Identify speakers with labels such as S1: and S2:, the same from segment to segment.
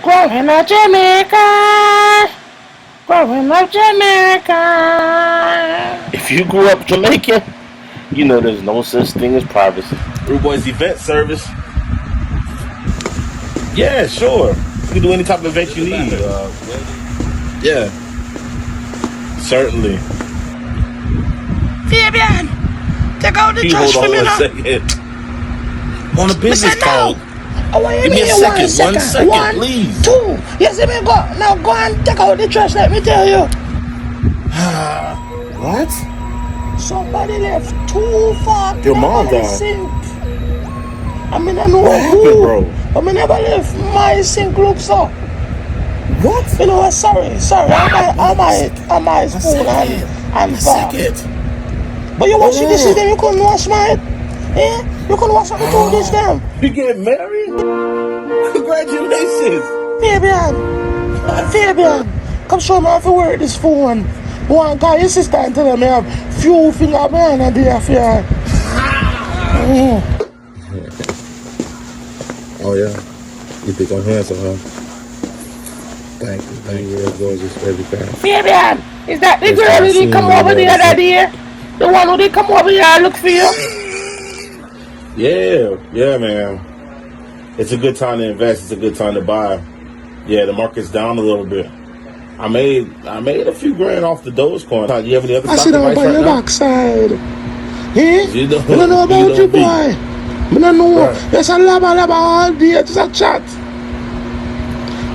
S1: Growing up Jamaica. Growing up Jamaica.
S2: If you grew up Jamaican, you know there's no such thing as privacy.
S3: Rude Boys event service. Yeah, sure. You can do any type of event you need. Yeah. Certainly.
S1: Fabian, take out the
S3: You
S1: trash
S3: hold
S1: for
S3: on
S1: me
S3: one
S1: now.
S3: second. On a business call.
S1: I want you
S3: Give me a
S1: here
S3: second. 1 second,
S1: One,
S3: please.
S1: two. You see me go? Now go and take out the trash, let me tell you.
S2: What?
S1: Somebody left 240
S2: Your mom
S1: in the
S2: died.
S1: sink. I mean, I know
S2: What happened, bro?
S1: I mean, never left my sink looks up.
S2: What?
S1: You know what? Sorry. I might spoon and fork. But you wash the dishes, then you couldn't wash mine. Eh? You couldn't wash up the two dishes, them.
S3: You get married? Congratulations.
S1: Fabian, come show me how to work this phone. One guy, your sister, and tell me I have few finger behind and there for you.
S4: Oh yeah, you think I'm handsome, huh? Thank you. That goes just every time.
S1: Fabian, is that the
S4: That's
S1: girl
S4: why I
S1: who did
S4: seen
S1: come
S4: you
S1: over the
S4: last
S1: other
S4: night.
S1: day? The one who did come over here and look for you?
S3: Yeah, man. It's a good time to invest. It's a good time to buy. Yeah, the market's down a little bit. I made a few grand off the Dogecoin. Do you have any other
S1: I
S3: stock
S1: sit down
S3: advice
S1: by
S3: right
S1: your
S3: now?
S1: backside. Eh?
S3: You
S1: I don't know about you,
S3: don't be.
S1: boy. I don't know.
S3: Right.
S1: There's a laba all day, just a chat.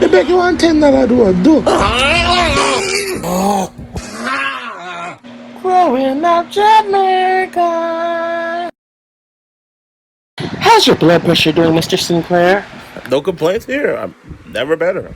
S1: They beg you $10 do. Growing up Jamaica. How's your blood pressure doing, Mr. Sinclair?
S3: No complaints here. I'm never better.